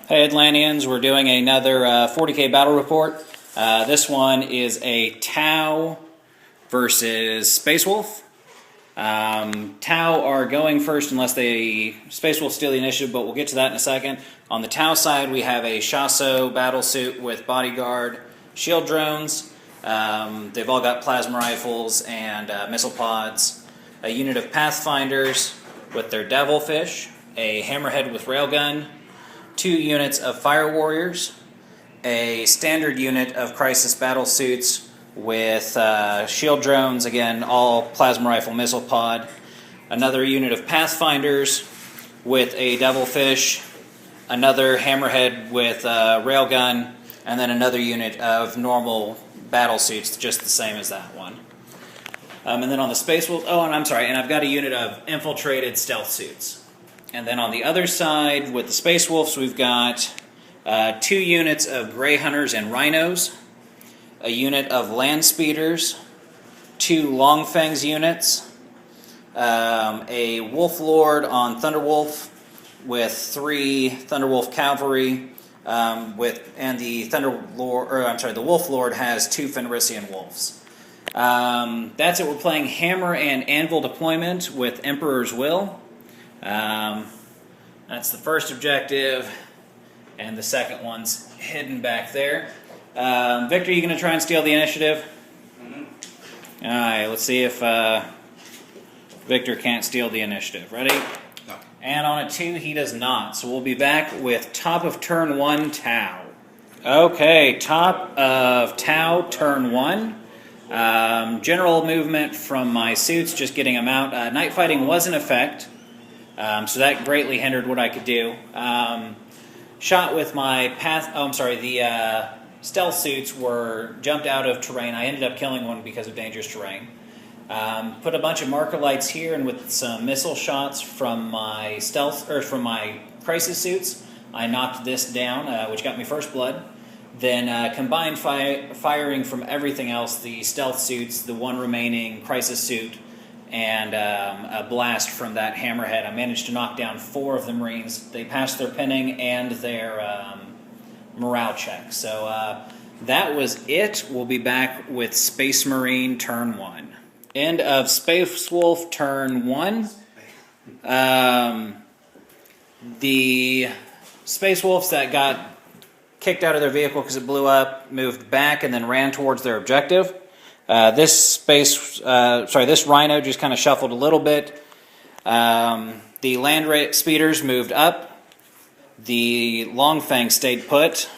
Hey Atlanteans, we're doing another 40k battle report. This one is a Tau versus Space Wolf. Tau are going first unless Space Wolf steal the initiative, but we'll get to that in a second. On the Tau side, we have a Shasso battlesuit with bodyguard shield drones. They've all got plasma rifles and missile pods. A unit of Pathfinders with their Devilfish. A Hammerhead with railgun. 2 units of Fire Warriors, a standard unit of Crisis battlesuits with shield drones, again, all plasma rifle missile pod, another unit of Pathfinders with a Devilfish, another Hammerhead with railgun, and then another unit of normal battlesuits, just the same as that one. And then on the Space Wolf, and I've got a unit of infiltrated stealth suits. And then on the other side, with the Space Wolves, we've got 2 units of Grey Hunters and Rhinos, a unit of Land Speeders, 2 Longfangs units, a Wolf Lord on Thunderwolf with 3 Thunderwolf Cavalry, the Wolf Lord has 2 Fenrisian Wolves. That's it. We're playing Hammer and Anvil deployment with Emperor's Will. That's the first objective, and the second one's hidden back there. Victor, you going to try and steal the initiative? Mm-hmm. All right, let's see if Victor can't steal the initiative. Ready? No. And on a 2, he does not. So we'll be back with top of turn 1, Tau. Okay, top of Tau, turn 1. General movement from my suits, just getting them out. Night fighting was in effect. So that greatly hindered what I could do. Shot with my the stealth suits were jumped out of terrain. I ended up killing one because of dangerous terrain. Put a bunch of marker lights here, and with some missile shots from my crisis suits, I knocked this down, which got me first blood. Then combined firing from everything else, the stealth suits, the one remaining crisis suit, and a blast from that Hammerhead. I managed to knock down 4 of the Marines. They passed their pinning and their morale check. So that was it. We'll be back with Space Marine turn 1. End of Space Wolf turn 1. The Space Wolves that got kicked out of their vehicle because it blew up moved back and then ran towards their objective. This Rhino just kind of shuffled a little bit. The Land Speeders moved up. The Longfang stayed put.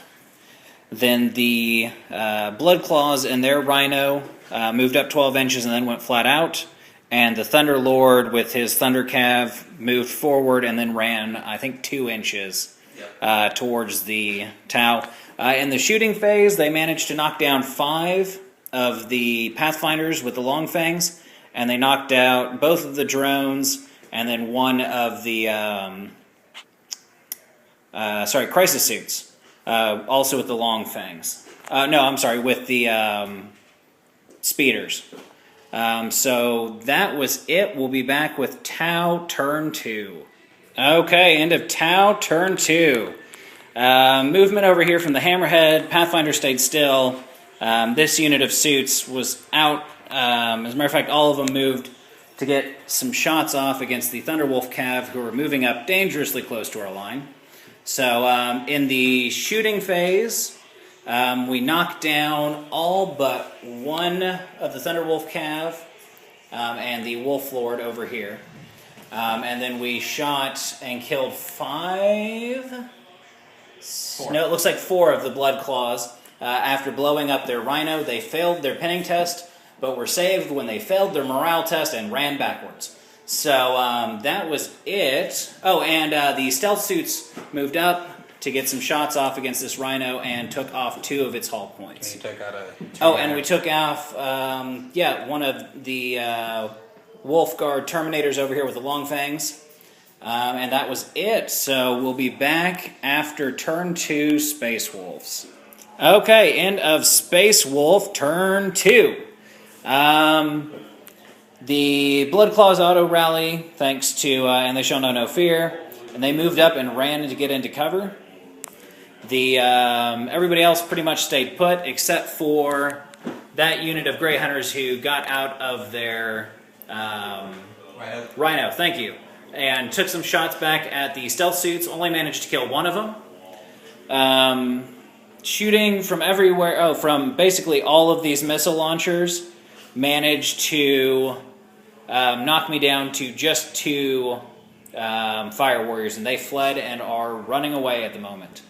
Then the Blood Claws and their Rhino moved up 12 inches and then went flat out. And the Thunder Lord with his Thunder Cav moved forward and then ran, I think, 2 inches towards the Tau. In the shooting phase, they managed to knock down 5 of the Pathfinders with the Longfangs, and they knocked out both of the drones and then one of the crisis suits, also with the Longfangs. With the speeders. So that was it. We'll be back with Tau turn 2. Okay, end of Tau turn 2. Movement over here from the Hammerhead. Pathfinder stayed still. This unit of suits was out. As a matter of fact, all of them moved to get some shots off against the Thunderwolf Cav, who were moving up dangerously close to our line. So in the shooting phase, we knocked down all but 1 of the Thunderwolf Cav and the Wolf Lord over here. And then we shot and killed 5... 4. No, it looks like 4 of the Blood Claws. After blowing up their Rhino, they failed their pinning test, but were saved when they failed their morale test and ran backwards. So that was it. Oh, and the stealth suits moved up to get some shots off against this Rhino and took off 2 of its hull points. And you took out and we took off, one of the Wolf Guard Terminators over here with the Longfangs. And that was it. So we'll be back after turn 2 Space Wolves. Okay, end of Space Wolf turn 2. The Blood Claws auto rally, thanks to, and they show no fear, and they moved up and ran to get into cover. Everybody else pretty much stayed put, except for that unit of Grey Hunters who got out of their Rhino. Thank you, and took some shots back at the stealth suits. Only managed to kill one of them. Shooting from everywhere. From basically all of these missile launchers, managed to knock me down to just 2 fire warriors, and they fled and are running away at the moment.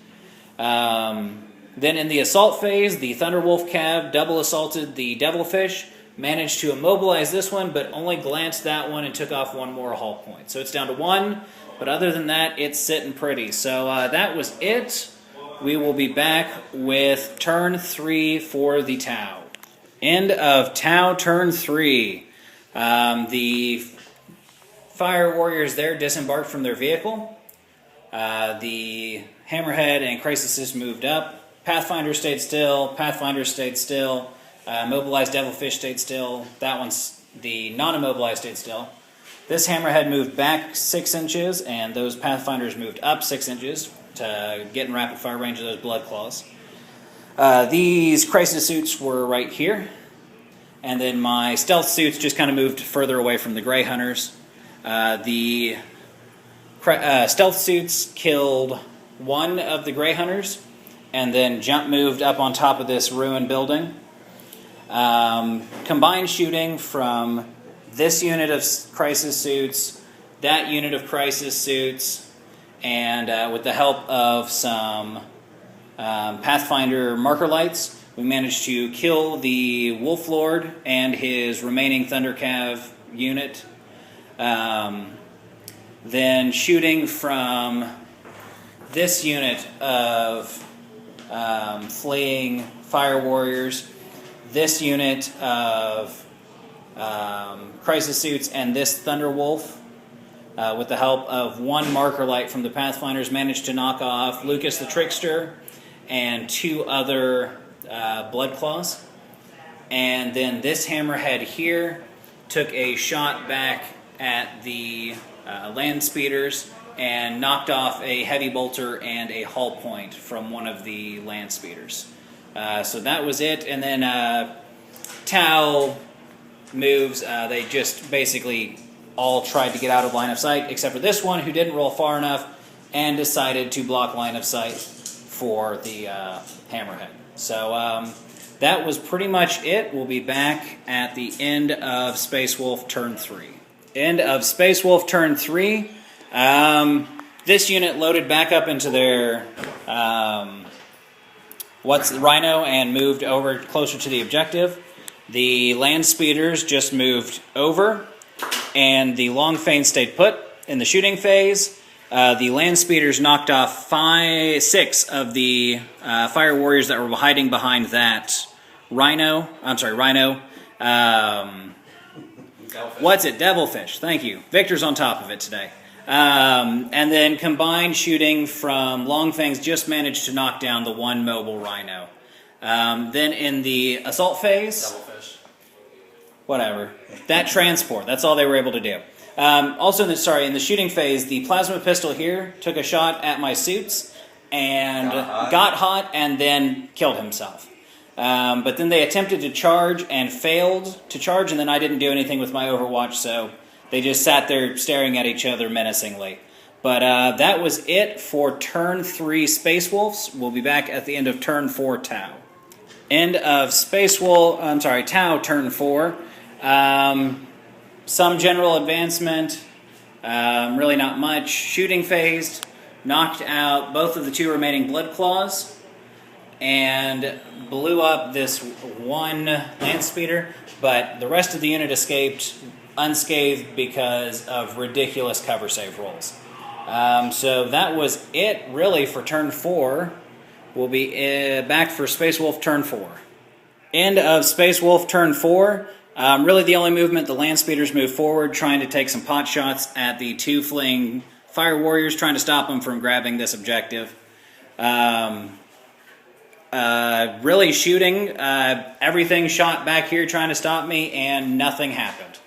Then in the assault phase, the Thunderwolf Cav double assaulted the Devilfish, managed to immobilize this one, but only glanced that one and took off 1 more hull point. So it's down to 1, but other than that, it's sitting pretty. So that was it. We will be back with turn 3 for the Tau. End of Tau turn 3. The fire warriors there disembarked from their vehicle. The Hammerhead and Crisis moved up. Pathfinder stayed still. Pathfinder stayed still. Mobilized Devilfish stayed still. That one's the non-immobilized stayed still. This Hammerhead moved back 6 inches, and those Pathfinders moved up 6 inches to get in rapid fire range of those Blood Claws. These Crisis suits were right here, and then my stealth suits just kind of moved further away from the Grey Hunters. The stealth suits killed 1 of the Grey Hunters, and then jump moved up on top of this ruined building. Combined shooting from this unit of Crisis suits, that unit of Crisis suits, and with the help of some Pathfinder marker lights, we managed to kill the Wolf Lord and his remaining Thundercav unit. Then shooting from this unit of fleeing fire warriors, this unit of Crisis suits, and this Thunderwolf, with the help of 1 marker light from the Pathfinders, managed to knock off Lucas the Trickster and 2 other Blood Claws. And then this Hammerhead here took a shot back at the land speeders and knocked off a heavy bolter and a hull point from one of the land speeders. So that was it. And then Tau moves, they just basically all tried to get out of line of sight, except for this one who didn't roll far enough and decided to block line of sight for the Hammerhead. So that was pretty much it. We'll be back at the end of Space Wolf turn 3. End of Space Wolf turn 3. This unit loaded back up into their Rhino and moved over closer to the objective. The land speeders just moved over, and the Longfane stayed put in the shooting phase. The land speeders knocked off 6 of the fire warriors that were hiding behind that Rhino. Devilfish. Thank you. Victor's on top of it today. And then combined shooting from Longfangs just managed to knock down the 1 mobile Rhino. Then in the assault phase, Devilfish. Whatever. That transport. That's all they were able to do. Also, in the shooting phase, the plasma pistol here took a shot at my suits and got hot and then killed himself. But then they attempted to charge and failed to charge, and then I didn't do anything with my Overwatch, so they just sat there staring at each other menacingly. But that was it for turn 3 Space Wolves. We'll be back at the end of turn 4 Tau. End of Tau turn 4. Some general advancement, really not much. Shooting phase, knocked out both of the 2 remaining Blood Claws, and blew up this 1 land speeder, but the rest of the unit escaped unscathed because of ridiculous cover save rolls. So that was it, really, for turn 4. We'll be back for Space Wolf turn 4. End of Space Wolf turn 4. Really the only movement, the land speeders moved forward, trying to take some pot shots at the 2 fleeing fire warriors, trying to stop them from grabbing this objective. Really shooting, everything shot back here trying to stop me, and nothing happened.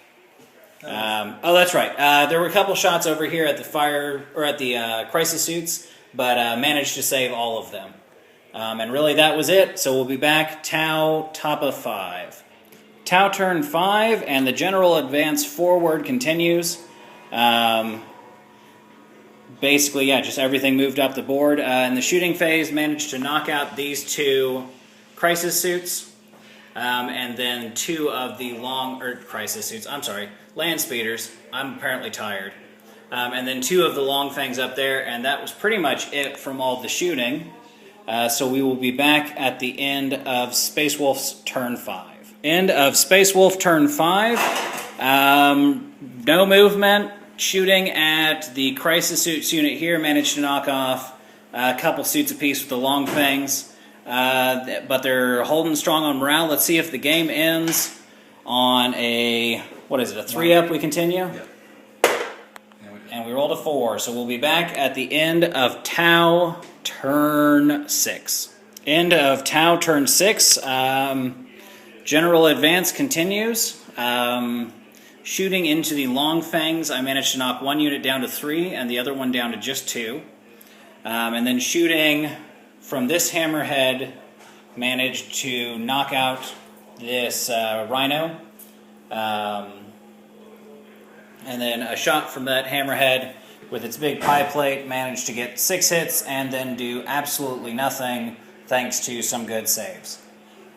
That's right. There were a couple shots over here at the Crisis suits. but managed to save all of them. And really that was it, so we'll be back Tau top of 5. Tau turn 5, and the general advance forward continues. Basically, yeah, just everything moved up the board. In the shooting phase, managed to knock out these 2 crisis suits, and then 2 of the land speeders. I'm apparently tired. And then 2 of the long fangs up there, and that was pretty much it from all the shooting. So we will be back at the end of Space Wolf's turn 5. End of Space Wolf turn 5. No movement. Shooting at the Crisis Suits unit here, managed to knock off a couple suits apiece with the long fangs. But they're holding strong on morale. Let's see if the game ends on a, what is it, a 3-up we continue? Yep. And we rolled a 4, so we'll be back at the end of Tau turn 6. End of Tau turn 6. General advance continues. Shooting into the long fangs, I managed to knock 1 unit down to 3 and the other one down to just 2. And then shooting from this hammerhead, managed to knock out this rhino. And then a shot from that hammerhead with its big pie plate, managed to get 6 hits and then do absolutely nothing thanks to some good saves.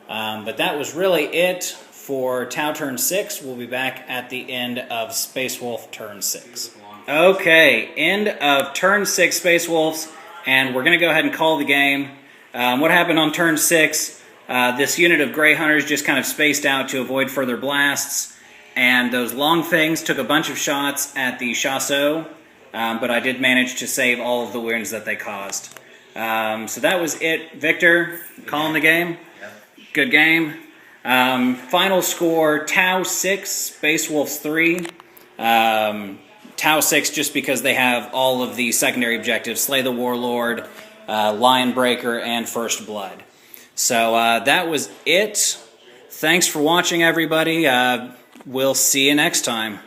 But that was really it for Tau turn 6. We'll be back at the end of Space Wolf turn 6. Okay, end of turn 6 Space Wolves, and we're going to go ahead and call the game. What happened on turn 6, this unit of Grey Hunters just kind of spaced out to avoid further blasts, and those long fangs took a bunch of shots at the Chasseur, but I did manage to save all of the wounds that they caused. So that was it. Victor, calling the game? Good game. Final score, Tau 6, Space Wolves 3. Tau 6 just because they have all of the secondary objectives, Slay the Warlord, Lion Breaker, and First Blood. So that was it. Thanks for watching, everybody. We'll see you next time.